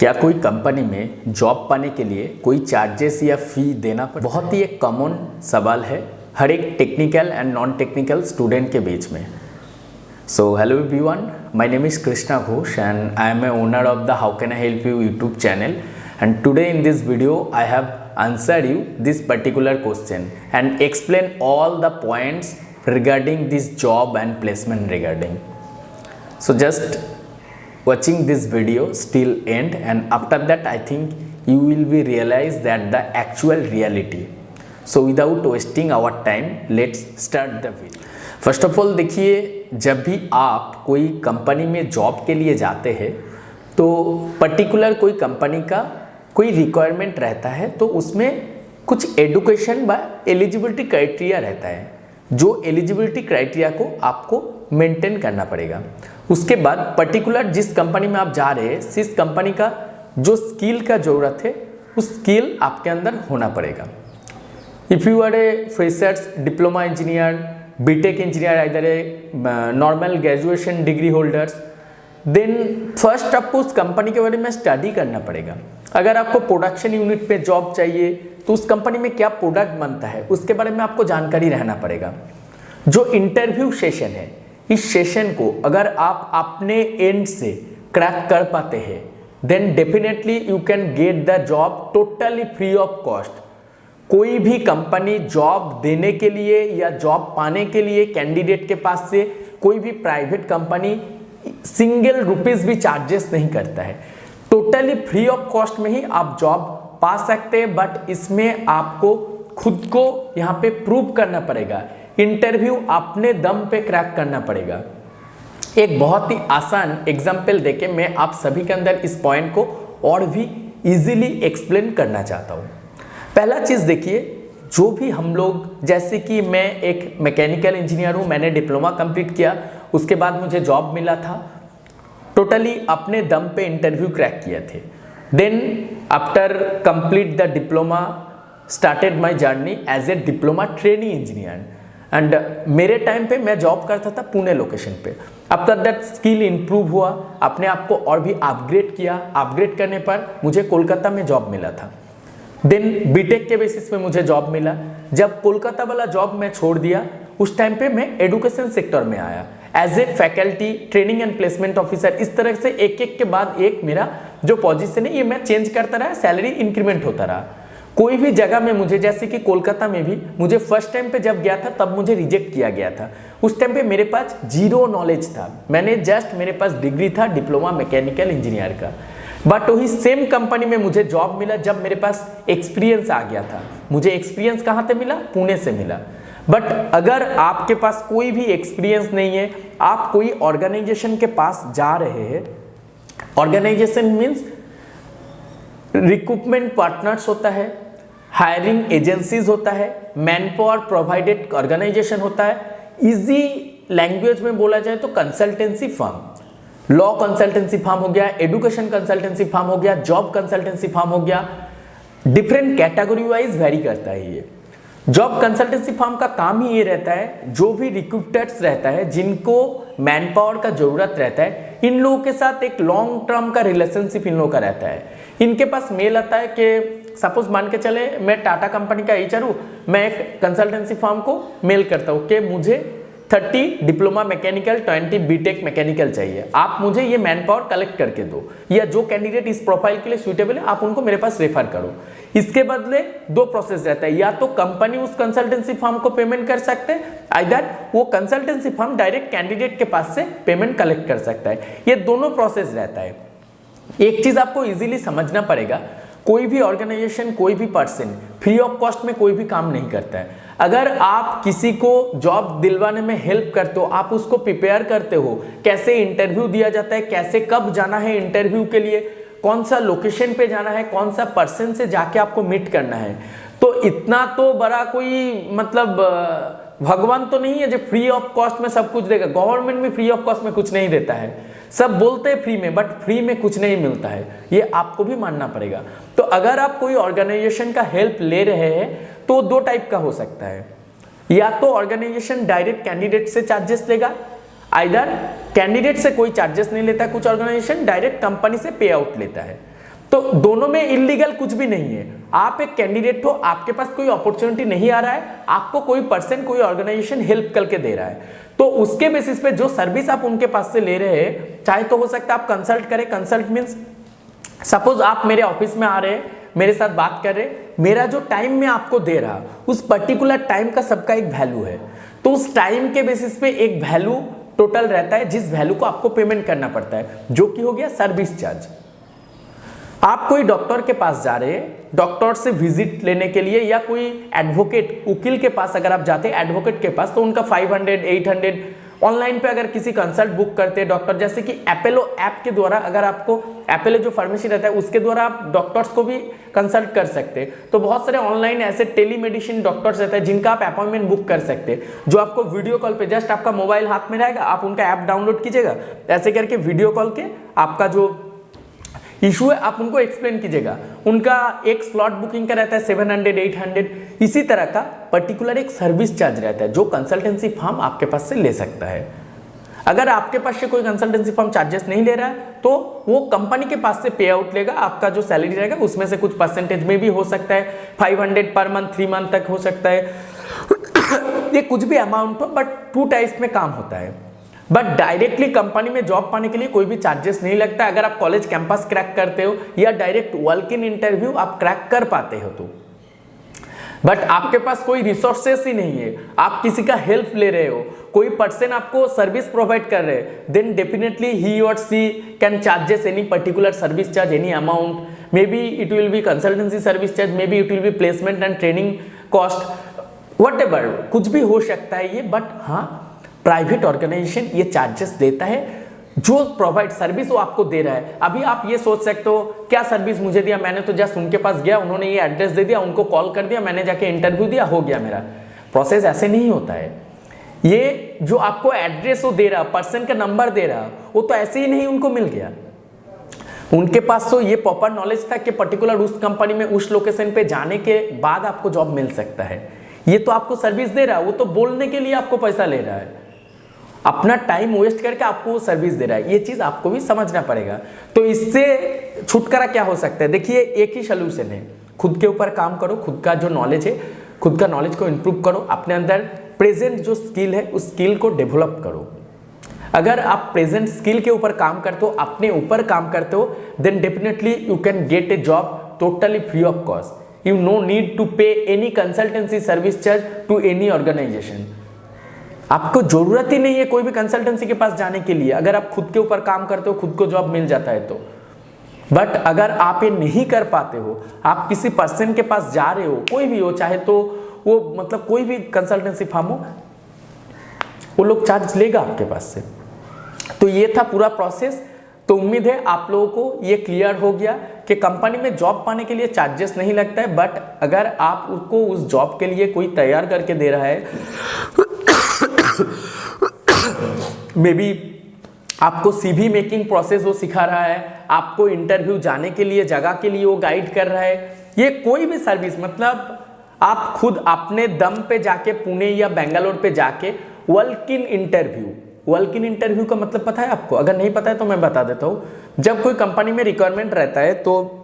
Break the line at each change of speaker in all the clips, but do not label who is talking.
क्या कोई कंपनी में जॉब पाने के लिए कोई चार्जेस या फी देना पड़ता है? बहुत ही एक कॉमन सवाल है हर एक technical and non technical student के बीच में। So hello everyone, my name is Krishna Ghosh and I am a owner of the how can I help you YouTube channel, and today in this video I have answered you this particular question and explain all the points regarding this job and placement regarding. So just watching this video still end, and after that I think you will be realize that the actual reality. So without wasting our time, let's start the video. First of all देखिए, जब भी आप कोई company में job के लिए जाते हैं तो पर्टिकुलर कोई कंपनी का कोई रिक्वायरमेंट रहता है, तो उसमें कुछ एजुकेशन व एलिजिबिलिटी क्राइटेरिया रहता है, जो एलिजिबिलिटी क्राइटेरिया को आपको मेंटेन करना पड़ेगा। उसके बाद पर्टिकुलर जिस कंपनी में आप जा रहे हैं, जिस कंपनी का जो स्किल का ज़रूरत है, उस स्किल आपके अंदर होना पड़ेगा। If you are a freshers, diploma engineer, B Tech engineer, either a normal graduation degree holders, then first आपको उस कंपनी के बारे में स्टडी करना पड़ेगा। अगर आपको प्रोडक्शन यूनिट पे जॉब चाहिए तो उस कंपनी में क्या प्रोडक्ट बनता है उसके बारे में आपको जानकारी रहना पड़ेगा। जो इंटरव्यू सेशन है, इस सेशन को अगर आप अपने एंड से क्रैक कर पाते हैं, then definitely you can get the job totally free of cost. कोई भी कंपनी जॉब देने के लिए या जॉब पाने के लिए कैंडिडेट के पास से कोई भी प्राइवेट कंपनी सिंगल रुपीस भी चार्जेस नहीं करता है। टोटली फ्री ऑफ कॉस्ट में ही आप जॉब पा सकते हैं, बट इसमें आपको खुद को यहाँ पे प्रूव करना पड़ेगा। इंटरव्यू अपने दम पे क्रैक करना पड़ेगा। एक बहुत ही आसान एग्जाम्पल देके मैं आप सभी के अंदर इस पॉइंट को और भी इजीली एक्सप्लेन करना चाहता हूँ। पहला चीज़ देखिए, जो भी हम लोग, जैसे कि मैं एक मैकेनिकल इंजीनियर हूँ, मैंने डिप्लोमा कंप्लीट किया, उसके बाद मुझे जॉब मिला था, टोटली अपने दम पे इंटरव्यू क्रैक किए थे। Then after complete the diploma started my journey as a diploma trainee engineer, and मेरे टाइम पे मैं जॉब करता था पुणे लोकेशन पे। आफ्टर दैट स्किल इंप्रूव हुआ, अपने आप को और भी अपग्रेड किया। अपग्रेड करने पर मुझे कोलकाता में जॉब मिला था। देन बीटेक के बेसिस पे मुझे जॉब मिला। जब कोलकाता वाला जॉब मैं छोड़ दिया, उस टाइम पे मैं एजुकेशन सेक्टर में आया as a faculty, training and placement officer. इस तरह से एक एक के बाद एक मेरा जो पोजीशन है ये मैं चेंज करता रहा, सैलरी इंक्रीमेंट होता रहा। कोई भी जगह में मुझे, जैसे कि कोलकाता में भी मुझे फर्स्ट टाइम पे जब गया था तब मुझे रिजेक्ट किया गया था। उस टाइम पे मेरे पास जीरो नॉलेज था, मैंने जस्ट, मेरे पास डिग्री था डिप्लोमा मैकेनिकल इंजीनियर का। बट वही सेम कंपनी में मुझे जॉब मिला जब मेरे पास एक्सपीरियंस आ गया था। मुझे एक्सपीरियंस कहाँ से मिला? पुणे से मिला। बट अगर आपके पास कोई भी एक्सपीरियंस नहीं है, आप कोई ऑर्गेनाइजेशन के पास जा रहे हैं, ऑर्गेनाइजेशन मीन्स रिक्रूटमेंट पार्टनर्स होता है, हायरिंग एजेंसीज होता है, मैन पावर प्रोवाइडेड ऑर्गेनाइजेशन होता है, इजी लैंग्वेज में बोला जाए तो consultancy firm, law consultancy firm हो गया, एजुकेशन कंसल्टेंसी फर्म हो गया, जॉब कंसल्टेंसी फर्म हो गया। डिफरेंट कैटेगरी वाइज वेरी करता है ये। जॉब कंसल्टेंसी फर्म का काम ही ये रहता है, जो भी रिक्रूटर्स रहता है, जिनको मैन पावर का जरूरत रहता है, इन लोगों के साथ एक लॉन्ग टर्म का रिलेशनशिप इन लोगों का रहता है। इनके पास मेल आता है कि सपोज मान के चले मैं टाटा कंपनी का एचआर हूँ, मैं एक कंसल्टेंसी फर्म को मेल करता हूँ कि मुझे 30 डिप्लोमा मैकेनिकल, 20 बीटेक मैकेनिकल चाहिए, आप मुझे ये मैन पावर कलेक्ट करके दो, या जो कैंडिडेट इस प्रोफाइल के लिए सुटेबल है आप उनको मेरे पास रेफर करो। इसके बदले दो प्रोसेस रहता है, या तो कंपनी उस कंसल्टेंसी फर्म को पेमेंट कर सकते हैं, आइदर वो कंसल्टेंसी फर्म डायरेक्ट कैंडिडेट के पास से पेमेंट कलेक्ट कर सकता है। ये दोनों प्रोसेस रहता है। एक चीज आपको इजीली समझना पड़ेगा, कोई भी ऑर्गेनाइजेशन, कोई भी पर्सन फ्री ऑफ कॉस्ट में कोई भी काम नहीं करता है। अगर आप किसी को जॉब दिलवाने में हेल्प करते हो, आप उसको प्रिपेयर करते हो, कैसे इंटरव्यू दिया जाता है, कैसे कब जाना है इंटरव्यू के लिए, कौन सा लोकेशन पे जाना है, कौन सा पर्सन से जाके आपको मीट करना है, तो इतना तो बड़ा कोई मतलब भगवान तो नहीं है जो फ्री ऑफ कॉस्ट में सब कुछ देगा। गवर्नमेंट भी फ्री ऑफ कॉस्ट में कुछ नहीं देता है, सब बोलते हैं फ्री में, बट फ्री में कुछ नहीं मिलता है, ये आपको भी मानना पड़ेगा। तो अगर आप कोई ऑर्गेनाइजेशन का हेल्प ले रहे हैं तो दो टाइप का हो सकता है, या तो ऑर्गेनाइजेशन डायरेक्ट कैंडिडेट से चार्जेस लेगा, आइदर कैंडिडेट से कोई चार्जेस नहीं लेता, कुछ ऑर्गेनाइजेशन डायरेक्ट कंपनी से पे आउट लेता है। तो दोनों में इलीगल कुछ भी नहीं है। आप एक कैंडिडेट हो, आपके पास कोई अपॉर्चुनिटी नहीं आ रहा है, आपको कोई पर्सन कोई ऑर्गेनाइजेशन हेल्प करके दे रहा है, तो उसके बेसिस पे जो सर्विस आप उनके पास से ले रहे हैं, चाहे तो हो सकता है आप कंसल्ट करें। कंसल्ट मीन्स सपोज आप मेरे ऑफिस में आ रहे हैं, मेरे साथ बात कर रहे, मेरा जो टाइम मैं आपको दे रहा उस पर्टिकुलर टाइम का सबका एक वैल्यू है, तो उस टाइम के बेसिस पे एक वैल्यू टोटल रहता है जिस वैल्यू को आपको पेमेंट करना पड़ता है, जो कि हो गया सर्विस चार्ज। आप कोई डॉक्टर के पास जा रहे हैं, डॉक्टर से विजिट लेने के लिए, या कोई एडवोकेट वकील के पास अगर आप जाते हैं एडवोकेट के पास, तो उनका 500 800 ऑनलाइन पे अगर किसी कंसल्ट बुक करते हैं डॉक्टर, जैसे कि एपोलो ऐप के द्वारा, अगर आपको एपोलो जो फार्मेसी रहता है उसके द्वारा आप डॉक्टर्स को भी कंसल्ट कर सकते हैं। तो बहुत सारे ऑनलाइन ऐसे टेलीमेडिसिन डॉक्टर्स रहते हैं जिनका आप अपॉइंटमेंट बुक कर सकते हैं, जो आपको वीडियो कॉल पे, जस्ट आपका मोबाइल हाथ में रहेगा, आप उनका ऐप डाउनलोड कीजिएगा, ऐसे करके वीडियो कॉल के आपका जो इशू है आप उनको एक्सप्लेन कीजिएगा। उनका एक स्लॉट बुकिंग का रहता है 700 800, इसी तरह का पर्टिकुलर एक सर्विस चार्ज रहता है जो कंसल्टेंसी फर्म आपके पास से ले सकता है। अगर आपके पास से कोई कंसल्टेंसी फर्म चार्जेस नहीं ले रहा है तो वो कंपनी के पास से पे आउट लेगा, आपका जो सैलरी रहेगा उसमें से कुछ परसेंटेज में भी हो सकता है, 500 पर मंथ 3 मंथ तक हो सकता है, ये कुछ भी अमाउंट हो, बट 2 टाइप्स में काम होता है। बट डायरेक्टली कंपनी में जॉब पाने के लिए कोई भी चार्जेस नहीं लगता अगर आप कॉलेज कैंपस क्रैक करते हो या डायरेक्ट वॉक इन इंटरव्यू आप क्रैक कर पाते हो तो। बट आपके पास कोई रिसोर्सेस ही नहीं है, आप किसी का हेल्प ले रहे हो, कोई पर्सन आपको सर्विस प्रोवाइड कर रहे हैं, देन डेफिनेटली ही और she can charges any particular service charge, any amount, may be it will be consultancy service charge, may be it will be placement and training cost, whatever, कुछ भी हो सकता है ये। बट हाँ, प्राइवेट ऑर्गेनाइजेशन ये चार्जेस देता है, जो प्रोवाइड सर्विस वो आपको दे रहा है। अभी आप ये सोच सकते हो क्या सर्विस मुझे दिया, मैंने तो जस्ट उनके पास गया, उन्होंने ये एड्रेस दे दिया, उनको कॉल कर दिया, मैंने जाके इंटरव्यू दिया, हो गया मेरा। प्रोसेस ऐसे नहीं होता है। ये जो आपको एड्रेस वो दे रहा, पर्सन का नंबर दे रहा, वो तो ऐसे ही नहीं उनको मिल गया, उनके पास तो ये प्रॉपर नॉलेज था कि पर्टिकुलर उस कंपनी में उस लोकेशन पे जाने के बाद आपको जॉब मिल सकता है। ये तो आपको सर्विस दे रहा है, वो तो बोलने के लिए आपको पैसा ले रहा है, अपना टाइम वेस्ट करके आपको वो सर्विस दे रहा है। ये चीज आपको भी समझना पड़ेगा। तो इससे छुटकारा क्या हो सकता है? देखिए, एक ही सोल्यूशन है, खुद के ऊपर काम करो, खुद का जो नॉलेज है, खुद का नॉलेज को इंप्रूव करो, अपने अंदर प्रेजेंट जो स्किल है उस स्किल को डेवलप करो। अगर आप प्रेजेंट स्किल के ऊपर काम करते हो, अपने ऊपर काम करते हो, then definitely you can get a job totally free of cost. You no need to pay any consultancy service charge to any organisation. आपको जरूरत ही नहीं है कोई भी कंसल्टेंसी के पास जाने के लिए, अगर आप खुद के ऊपर काम करते हो, खुद को जॉब मिल जाता है तो। बट अगर आप ये नहीं कर पाते हो, आप किसी पर्सन के पास जा रहे हो, कोई भी हो, चाहे तो वो मतलब कोई भी कंसल्टेंसी फर्म हो, वो लोग चार्ज लेगा आपके पास से। तो ये था पूरा प्रोसेस। तो उम्मीद है आप लोगों को ये क्लियर हो गया कि कंपनी में जॉब पाने के लिए चार्जेस नहीं लगता है, बट अगर आप उसको उस जॉब के लिए कोई तैयार करके दे रहा है, मे बी आपको सीवी मेकिंग प्रोसेस वो सिखा रहा है, आपको इंटरव्यू जाने के लिए जगह के लिए वो गाइड कर रहा है, ये कोई भी सर्विस, मतलब आप खुद अपने दम पे जाके पुणे या बेंगलोर पे जाके वॉक इन इंटरव्यू का मतलब पता है आपको? अगर नहीं पता है तो मैं बता देता हूँ। जब कोई कंपनी में रिक्वायरमेंट रहता है तो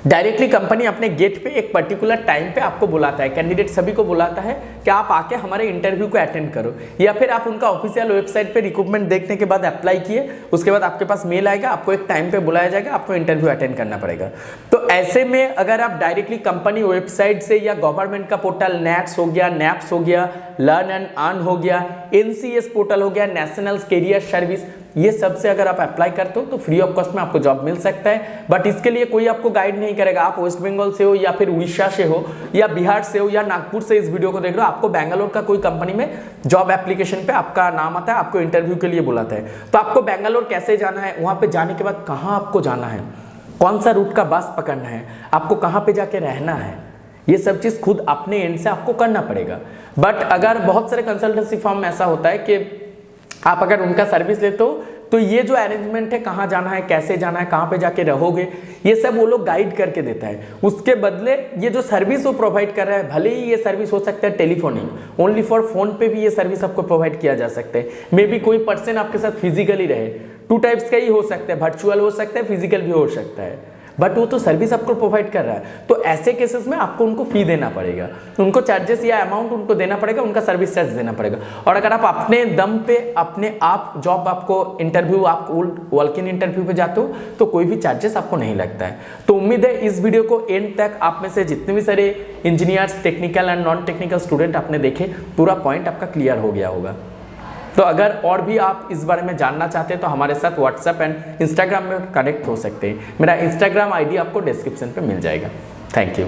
डायरेक्टली कंपनी अपने गेट पे एक पर्टिकुलर टाइम पे आपको बुलाता है, कैंडिडेट सभी को बुलाता है कि आप आके हमारे इंटरव्यू को अटेंड करो, या फिर आप उनका ऑफिशियल वेबसाइट पे रिक्रूटमेंट देखने के बाद अप्लाई किए, उसके बाद आपके पास मेल आएगा, आपको एक टाइम पे बुलाया जाएगा, आपको इंटरव्यू अटेंड करना पड़ेगा। तो ऐसे में अगर आप डायरेक्टली कंपनी वेबसाइट से या गवर्नमेंट का पोर्टल नेट्स हो गया, नैप्स हो गया, लर्न एंड अर्न हो गया, NCS पोर्टल हो गया, नेशनल कैरियर सर्विस, ये सब से अगर आप अप्लाई करते हो तो फ्री ऑफ कॉस्ट में आपको जॉब मिल सकता है। बट इसके लिए कोई आपको गाइड नहीं करेगा। आप वेस्ट बंगाल से हो या फिर उड़ीसा से हो या बिहार से हो या नागपुर से इस वीडियो को देख रहे हो, आपको बेंगलोर का कोई कंपनी में जॉब एप्लीकेशन पे आपका नाम आता है, आपको इंटरव्यू के लिए बुलाता है, तो आपको बेंगलोर कैसे जाना है, वहां पे जाने के बाद कहाँ आपको जाना है, कौन सा रूट का बस पकड़ना है, आपको कहाँ पे जाके रहना है, ये सब चीज खुद अपने एंड से आपको करना पड़ेगा। बट अगर बहुत सारे कंसल्टेंसी फर्म ऐसा होता है कि आप अगर उनका सर्विस लेते हो तो ये जो अरेंजमेंट है, कहाँ जाना है, कैसे जाना है, कहाँ पे जाके रहोगे, ये सब वो लोग गाइड करके देता है। उसके बदले ये जो सर्विस वो प्रोवाइड कर रहा है, भले ही ये सर्विस हो सकता है टेलीफोनिक, ओनली फॉर फोन पे भी ये सर्विस आपको प्रोवाइड किया जा सकता है। मे बी कोई पर्सन आपके साथ फिजिकली रहे, 2 टाइप्स का ही हो सकता है, वर्चुअल हो सकता है, फिजिकल भी हो सकता है। बट वो तो सर्विस आपको प्रोवाइड कर रहा है, तो ऐसे केसेस में आपको उनको फी देना पड़ेगा, उनको चार्जेस या अमाउंट उनको देना पड़ेगा, उनका सर्विस चार्ज देना पड़ेगा। और अगर आप अपने दम पे अपने आप जॉब आपको इंटरव्यू आप वॉक इन इंटरव्यू पे जाते हो तो कोई भी चार्जेस आपको नहीं लगता है। तो उम्मीद है इस वीडियो को एंड तक आप में से जितने भी सारे engineers, technical and non technical student आपने देखे, पूरा पॉइंट आपका क्लियर हो गया होगा। तो अगर और भी आप इस बारे में जानना चाहते हैं तो हमारे साथ व्हाट्सएप एंड इंस्टाग्राम में कनेक्ट हो सकते हैं। मेरा इंस्टाग्राम आईडी आपको डिस्क्रिप्शन पे मिल जाएगा। Thank you.